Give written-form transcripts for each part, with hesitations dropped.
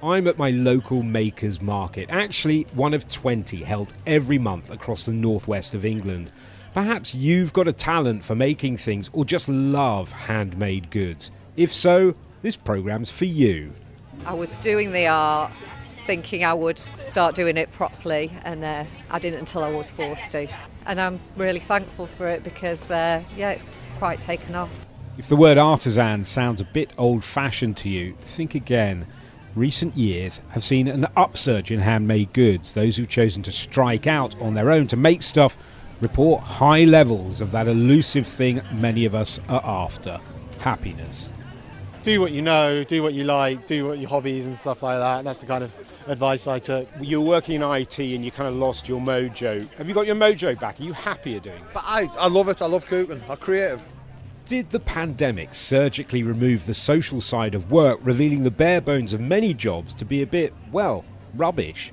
I'm at my local makers market, actually one of 20 held every month across the northwest of England. Perhaps you've got a talent for making things or just love handmade goods. If so, this programme's for you. I was doing the art thinking I would start doing it properly, and I didn't until I was forced to. And I'm really thankful for it because, it's quite taken off. If the word artisan sounds a bit old-fashioned to you, think again. Recent years have seen an upsurge in handmade goods. Those who've chosen to strike out on their own to make stuff report high levels of that elusive thing many of us are after: happiness. Do what you know, do what you like, do what your hobbies and stuff like that. That's the kind of advice I took. You were working in IT and you kind of lost your mojo. Have you got your mojo back? Are you happier doing it? But I love it. I love cooking. I'm creative. Did the pandemic surgically remove the social side of work, revealing the bare bones of many jobs to be a bit, rubbish?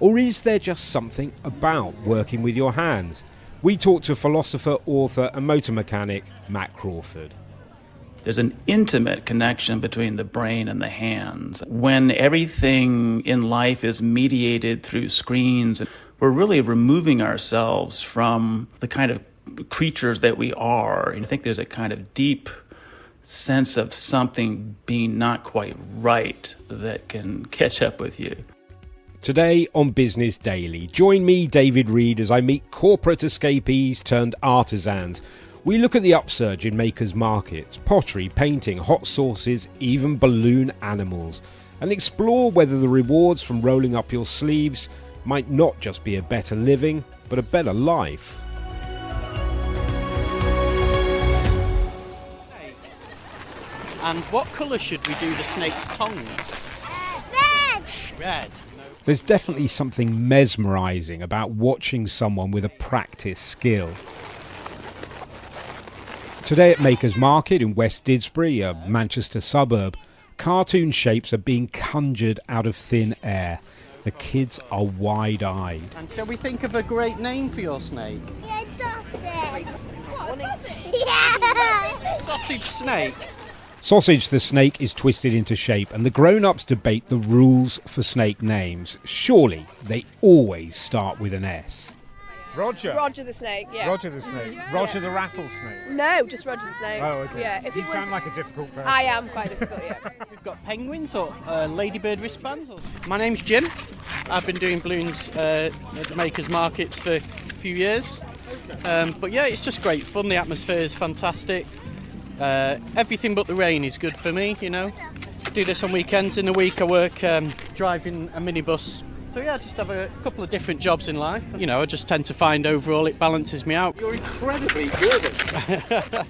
Or is there just something about working with your hands? We talked to philosopher, author and motor mechanic Matt Crawford. There's an intimate connection between the brain and the hands. When everything in life is mediated through screens, we're really removing ourselves from the kind of creatures that we are. And I think there's a kind of deep sense of something being not quite right that can catch up with you. Today on Business Daily, join me, David Reed, as I meet corporate escapees turned artisans. We look at the upsurge in makers' markets, pottery, painting, hot sauces, even balloon animals, and explore whether the rewards from rolling up your sleeves might not just be a better living, but a better life. And what colour should we do the snake's tongue? Red! Red. There's definitely something mesmerising about watching someone with a practiced skill. Today at Makers Market in West Didsbury, a Manchester suburb, cartoon shapes are being conjured out of thin air. The kids are wide-eyed. And shall we think of a great name for your snake? Yeah, sausage! What, a sausage? Yeah! Sausage snake? Sausage the snake is twisted into shape, and the grown-ups debate the rules for snake names. Surely they always start with an S. Roger the snake, yeah. Roger the snake. Roger the rattlesnake. No, just Roger the snake. Oh, okay. Yeah, if You it sound was, like a difficult person. I am quite difficult, yeah. We've got penguins or ladybird wristbands. My name's Jim. I've been doing balloons at the Makers Markets for a few years. But yeah, it's just great fun. The atmosphere is fantastic. Everything but the rain is good for me, you know. Do this on weekends. In the week I work driving a minibus. So yeah, I just have a couple of different jobs in life. You know, I just tend to find overall it balances me out. You're incredibly good.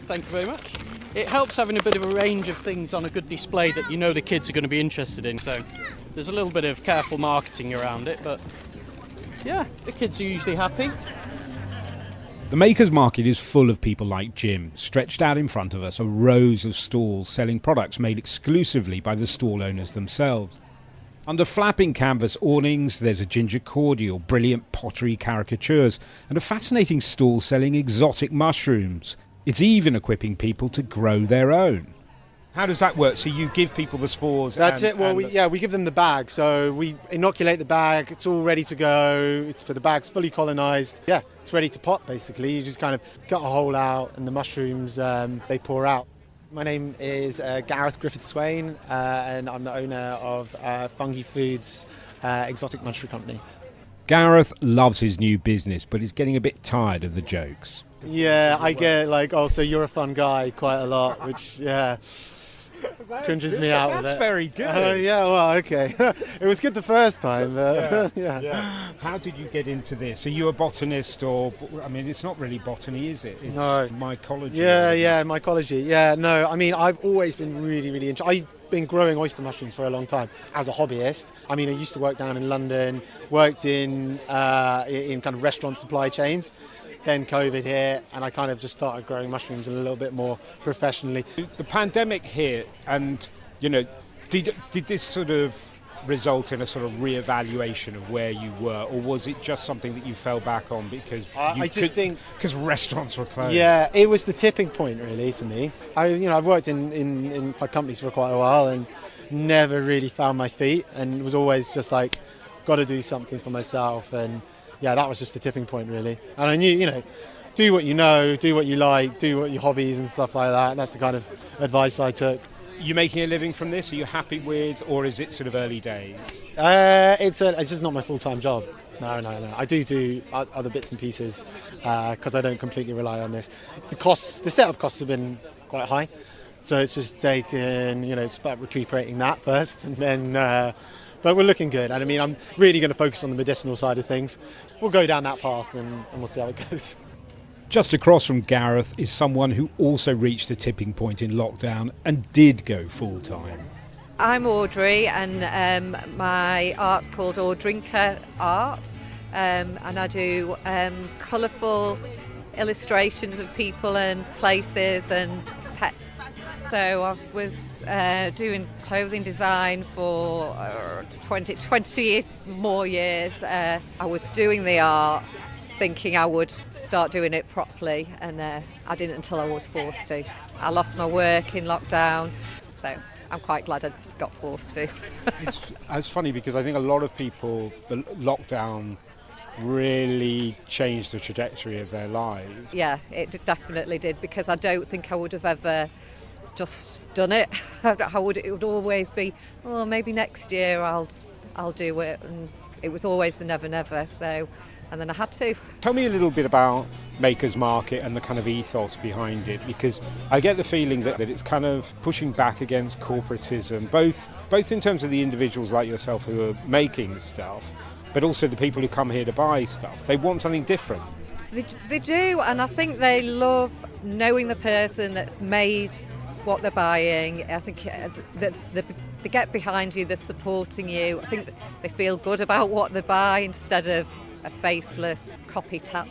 Thank you very much. It helps having a bit of a range of things on a good display that you know the kids are going to be interested in. So there's a little bit of careful marketing around it, but yeah, the kids are usually happy. The Makers Market is full of people like Jim. Stretched out in front of us are rows of stalls selling products made exclusively by the stall owners themselves. Under flapping canvas awnings, there's a ginger cordial, brilliant pottery caricatures, and a fascinating stall selling exotic mushrooms. It's even equipping people to grow their own. How does that work? So you give people the spores? That's it. Well, we give them the bag. So we inoculate the bag. It's all ready to go. The bag's fully colonised. Yeah, it's ready to pot, basically. You just kind of cut a hole out and the mushrooms, they pour out. My name is Gareth Griffith-Swain, and I'm the owner of Fungi Foods Exotic Mushroom Company. Gareth loves his new business, but he's getting a bit tired of the jokes. Yeah, I get so you're a fun guy quite a lot, which, yeah, cringes me out with it. That's very good. Yeah, well, okay. It was good the first time, but yeah. How did you get into this? Are you a botanist or, I mean, it's not really botany, is it? It's no. mycology. Yeah, mycology. Yeah, no, I mean, I've always been really, really interested. I've been growing oyster mushrooms for a long time as a hobbyist. I mean, I used to work down in London, worked in kind of restaurant supply chains. Then COVID hit, and I kind of just started growing mushrooms a little bit more professionally. The pandemic hit, and did this sort of result in a sort of re-evaluation of where you were, or was it just something that you fell back on because because restaurants were closed? Yeah, it was the tipping point really for me. I've worked in companies for quite a while, and never really found my feet, and it was always just like, got to do something for myself. And yeah, that was just the tipping point, really. And I knew, do what you know, do what you like, do what your hobbies and stuff like that. And that's the kind of advice I took. You making a living from this? Are you happy with, or is it sort of early days? It's just not my full-time job. No. I do other bits and pieces because I don't completely rely on this. The setup costs have been quite high, so it's just taken, it's about recuperating that first, and then. But we're looking good, and I mean, I'm really going to focus on the medicinal side of things. We'll go down that path, and we'll see how it goes. Just across from Gareth is someone who also reached a tipping point in lockdown and did go full-time. I'm Audrey, and my art's called Audrinka Art, and I do colourful illustrations of people and places and pets. So I was doing clothing design for 20 more years. I was doing the art, thinking I would start doing it properly, and I didn't until I was forced to. I lost my work in lockdown, so I'm quite glad I got forced to. It's funny because I think a lot of people, the lockdown really changed the trajectory of their lives. Yeah, it definitely did, because I don't think I would have ever just done it. It would always be, maybe next year I'll do it, and it was always the never. So, and then I had to. Tell me a little bit about Maker's Market and the kind of ethos behind it, because I get the feeling that it's kind of pushing back against corporatism, both in terms of the individuals like yourself who are making stuff, but also the people who come here to buy stuff. They want something different. They do, and I think they love knowing the person that's made what they're buying. I think that they get behind you, they're supporting you. I think they feel good about what they buy instead of a faceless copy tap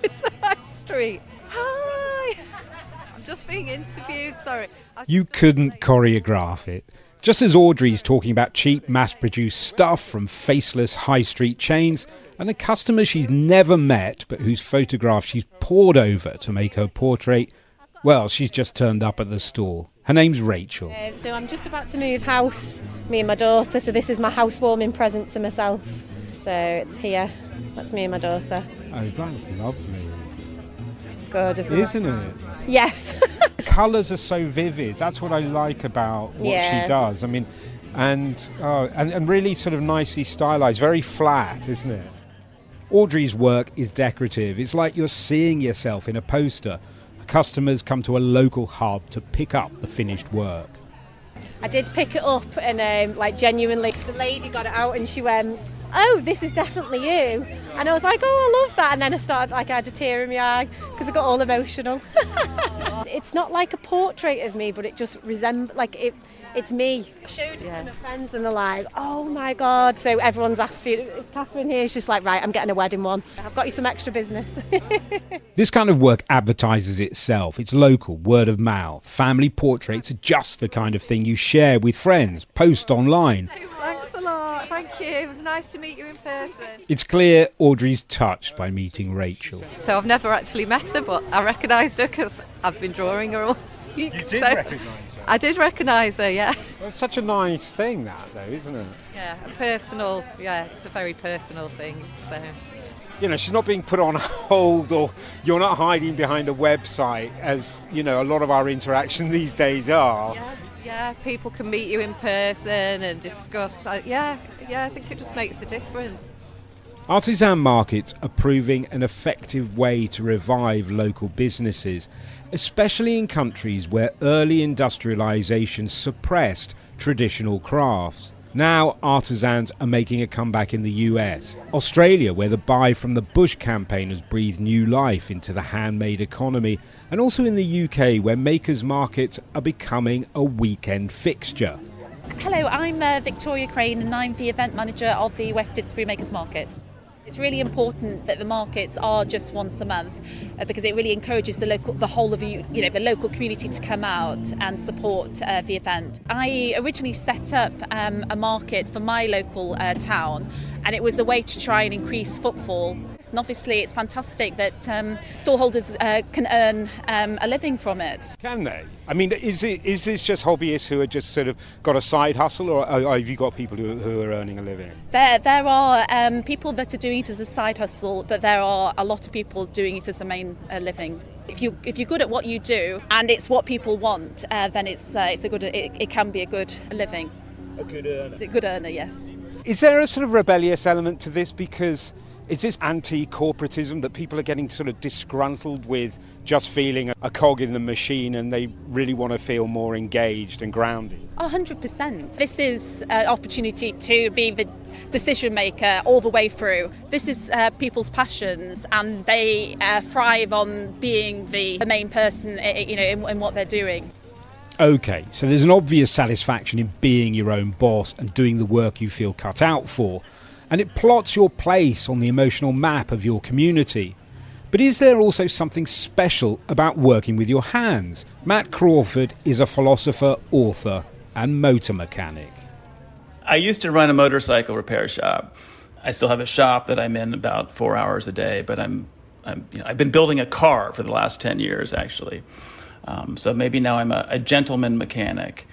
in the high street. Hi! I'm just being interviewed, sorry. You couldn't choreograph it. Just as Audrey's talking about cheap, mass-produced stuff from faceless high street chains, and a customer she's never met but whose photograph she's pored over to make her portrait, well, she's just turned up at the stall. Her name's Rachel. So I'm just about to move house, me and my daughter, so this is my housewarming present to myself. So it's here. That's me and my daughter. Oh, that's lovely. It's gorgeous, isn't it? Yes. The colours are so vivid. That's what I like about what she does. I mean, and really sort of nicely stylised, very flat, isn't it? Audrey's work is decorative. It's like you're seeing yourself in a poster. Customers come to a local hub to pick up the finished work. I did pick it up, and genuinely, the lady got it out and she went, "Oh, this is definitely you." And I was like, "Oh, I love that." And then I started, I had a tear in my eye because I got all emotional. It's not like a portrait of me, but it just resembles, it's me. I showed it to my friends and they're like, "Oh my God." So everyone's asked for it. Catherine here is just like, "Right, I'm getting a wedding one. I've got you some extra business." This kind of work advertises itself. It's local, word of mouth. Family portraits are just the kind of thing you share with friends, post online. Thanks a lot, thank you. It was nice to meet you in person. It's clear Audrey's touched by meeting Rachel. So I've never actually met her, but I recognised her because I've been drawing her all week. You did recognise her? I did recognise her, yeah. Well, it's such a nice thing, that, though, isn't it? Yeah, it's a very personal thing, so... She's not being put on hold, or you're not hiding behind a website, as, a lot of our interaction these days are. Yeah, people can meet you in person and discuss. I think it just makes a difference. Artisan markets are proving an effective way to revive local businesses, especially in countries where early industrialisation suppressed traditional crafts. Now artisans are making a comeback in the US, Australia, where the Buy from the Bush campaign has breathed new life into the handmade economy, and also in the UK, where makers' markets are becoming a weekend fixture. Hello, I'm Victoria Crane and I'm the event manager of the West Didsbury Makers Market. It's really important that the markets are just once a month because it really encourages the local community to come out and support the event. I originally set up a market for my local town, and it was a way to try and increase footfall. And obviously it's fantastic that stallholders can earn a living from it. Can they? I mean, is this just hobbyists who are just sort of got a side hustle, or have you got people who are earning a living? There are people that are doing it as a side hustle, but there are a lot of people doing it as a main living. If you're good at what you do and it's what people want, then it can be a good living. A good earner. A good earner, yes. Is there a sort of rebellious element to this? Because is this anti-corporatism that people are getting sort of disgruntled with just feeling a cog in the machine, and they really want to feel more engaged and grounded? 100%. This is an opportunity to be the decision maker all the way through. This is people's passions, and they thrive on being the main person, in what they're doing. Okay, so there's an obvious satisfaction in being your own boss and doing the work you feel cut out for, and it plots your place on the emotional map of your community. But is there also something special about working with your hands? Matt Crawford is a philosopher, author, and motor mechanic. I used to run a motorcycle repair shop. I still have a shop that I'm in about 4 hours a day, but I've been building a car for the last 10 years, actually. So maybe now I'm a gentleman mechanic,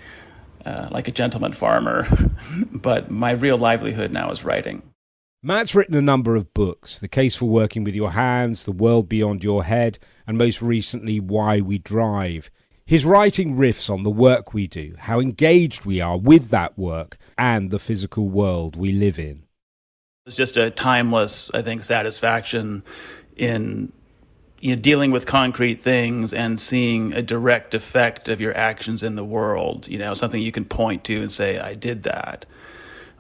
like a gentleman farmer, but my real livelihood now is writing. Matt's written a number of books: The Case for Working with Your Hands, The World Beyond Your Head, and most recently, Why We Drive. His writing riffs on the work we do, how engaged we are with that work, and the physical world we live in. It's just a timeless, I think, satisfaction in dealing with concrete things and seeing a direct effect of your actions in the world, something you can point to and say, I did that.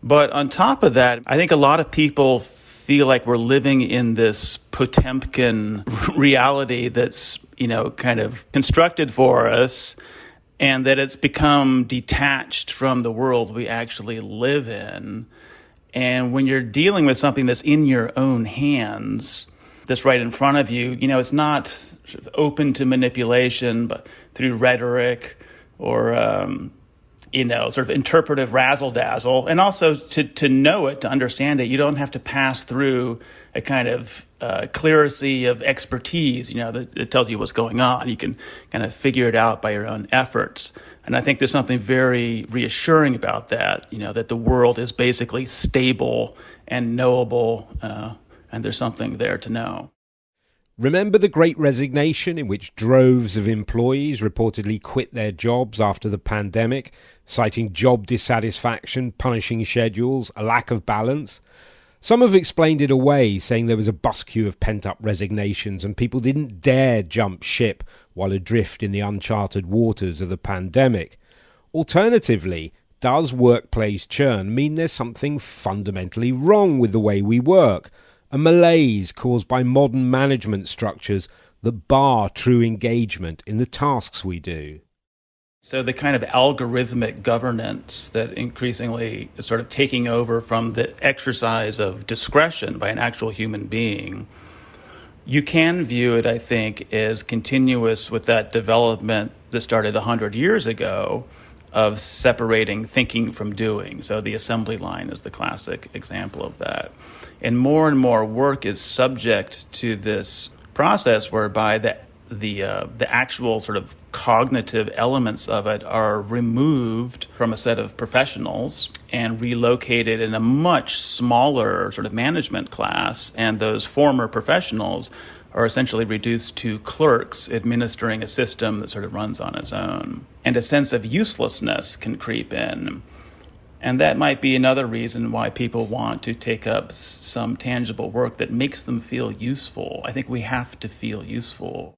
But on top of that, I think a lot of people feel like we're living in this Potemkin reality that's, kind of constructed for us, and that it's become detached from the world we actually live in. And when you're dealing with something that's in your own hands, that's right in front of you, it's not sort of open to manipulation, but through rhetoric or, sort of interpretive razzle-dazzle. And also to know it, to understand it, you don't have to pass through a kind of clearacy of expertise, that it tells you what's going on. You can kind of figure it out by your own efforts. And I think there's something very reassuring about that, that the world is basically stable and knowable, and there's something there to know. Remember the Great Resignation, in which droves of employees reportedly quit their jobs after the pandemic, citing job dissatisfaction, punishing schedules, a lack of balance? Some have explained it away, saying there was a bus queue of pent-up resignations and people didn't dare jump ship while adrift in the uncharted waters of the pandemic. Alternatively, does workplace churn mean there's something fundamentally wrong with the way we work? A malaise caused by modern management structures that bar true engagement in the tasks we do. So the kind of algorithmic governance that increasingly is sort of taking over from the exercise of discretion by an actual human being, you can view it, I think, as continuous with that development that started 100 years ago of separating thinking from doing. So the assembly line is the classic example of that. And more work is subject to this process whereby the actual sort of cognitive elements of it are removed from a set of professionals and relocated in a much smaller sort of management class. And those former professionals are essentially reduced to clerks administering a system that sort of runs on its own. And a sense of uselessness can creep in. And that might be another reason why people want to take up some tangible work that makes them feel useful. I think we have to feel useful.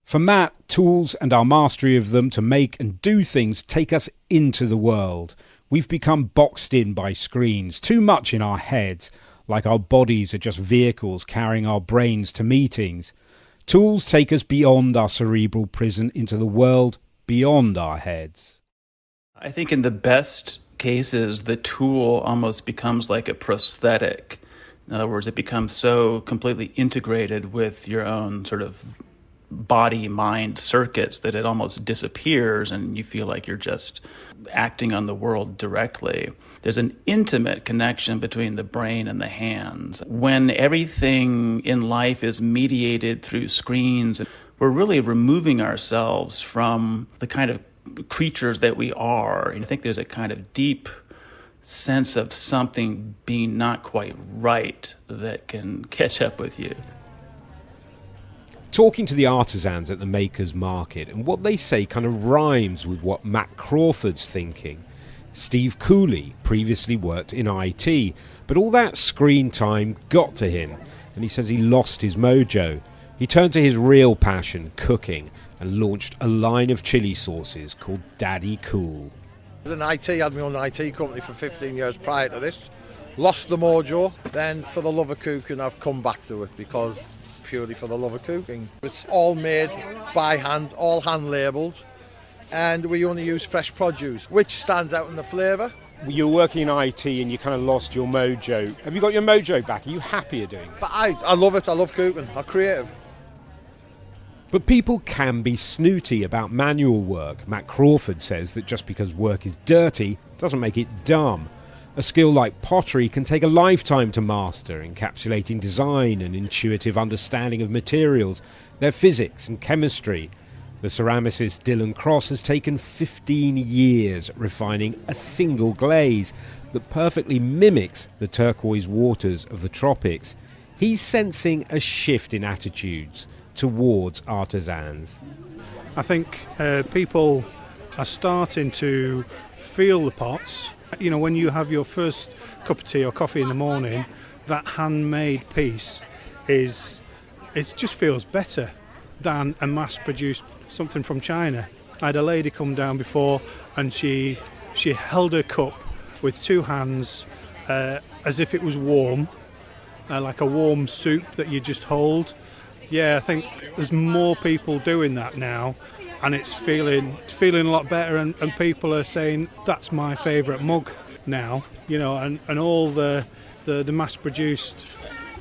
For Matt, tools and our mastery of them to make and do things take us into the world. We've become boxed in by screens, too much in our heads, like our bodies are just vehicles carrying our brains to meetings. Tools take us beyond our cerebral prison into the world beyond our heads. I think in the best cases, the tool almost becomes like a prosthetic. In other words, it becomes so completely integrated with your own sort of body-mind circuits that it almost disappears and you feel like you're just acting on the world directly. There's an intimate connection between the brain and the hands. When everything in life is mediated through screens, we're really removing ourselves from the kind of creatures that we are. And I think there's a kind of deep sense of something being not quite right that can catch up with you. Talking to the artisans at the Makers Market, and what they say kind of rhymes with what Matt Crawford's thinking. Steve Cooley previously worked in IT, but all that screen time got to him, and he says he lost his mojo. He turned to his real passion, cooking, and launched a line of chili sauces called Daddy Cool. I was in IT, had my own IT company for 15 years prior to this. Lost the mojo, then for the love of cooking I've come back to it because purely for the love of cooking. It's all made by hand, all hand labelled, and we only use fresh produce, which stands out in the flavour. You were working in IT and you kind of lost your mojo. Have you got your mojo back? Are you happier doing it? But I love it, I love cooking, I'm creative. But people can be snooty about manual work. Matt Crawford says that just because work is dirty doesn't make it dumb. A skill like pottery can take a lifetime to master, encapsulating design and intuitive understanding of materials, their physics and chemistry. The ceramicist Dylan Cross has taken 15 years refining a single glaze that perfectly mimics the turquoise waters of the tropics. He's sensing a shift in attitudes towards artisans. I think people are starting to feel the pots. You know, when you have your first cup of tea or coffee in the morning, that handmade piece it just feels better than a mass-produced something from China. I had a lady come down before and she held her cup with two hands as if it was warm, like a warm soup that you just hold. Yeah, I think there's more people doing that now, and it's feeling a lot better, and people are saying that's my favourite mug now, you know, and all the mass-produced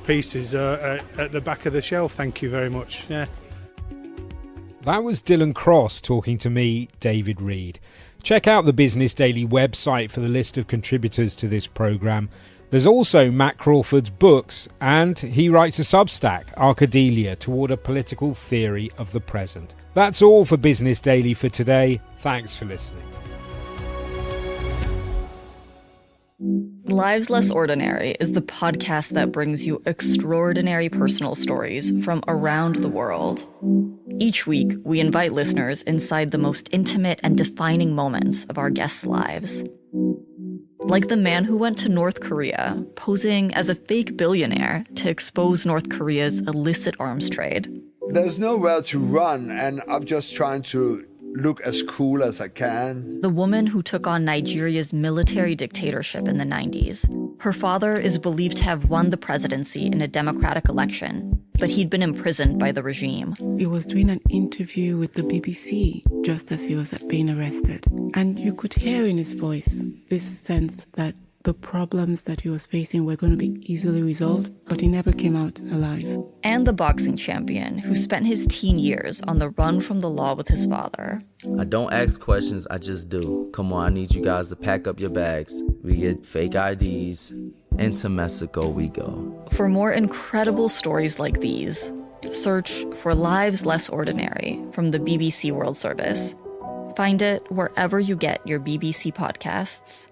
pieces are at the back of the shelf. Thank you very much. Yeah. That was Dylan Cross talking to me, David Reed. Check out the Business Daily website for the list of contributors to this programme. There's also Matt Crawford's books, and he writes a Substack, Arcadelia, toward a political theory of the present. That's all for Business Daily for today. Thanks for listening. Lives Less Ordinary is the podcast that brings you extraordinary personal stories from around the world. Each week, we invite listeners inside the most intimate and defining moments of our guests' lives. Like the man who went to North Korea, posing as a fake billionaire to expose North Korea's illicit arms trade. There's nowhere to run, and I'm just trying to look as cool as I can. The woman who took on Nigeria's military dictatorship in the 90s. Her father is believed to have won the presidency in a democratic election, but he'd been imprisoned by the regime. He was doing an interview with the BBC just as he was being arrested. And you could hear in his voice this sense that the problems that he was facing were going to be easily resolved, but he never came out alive. And the boxing champion who spent his teen years on the run from the law with his father. I don't ask questions, I just do. Come on, I need you guys to pack up your bags. We get fake IDs, and to Mexico we go. For more incredible stories like these, search for Lives Less Ordinary from the BBC World Service. Find it wherever you get your BBC podcasts.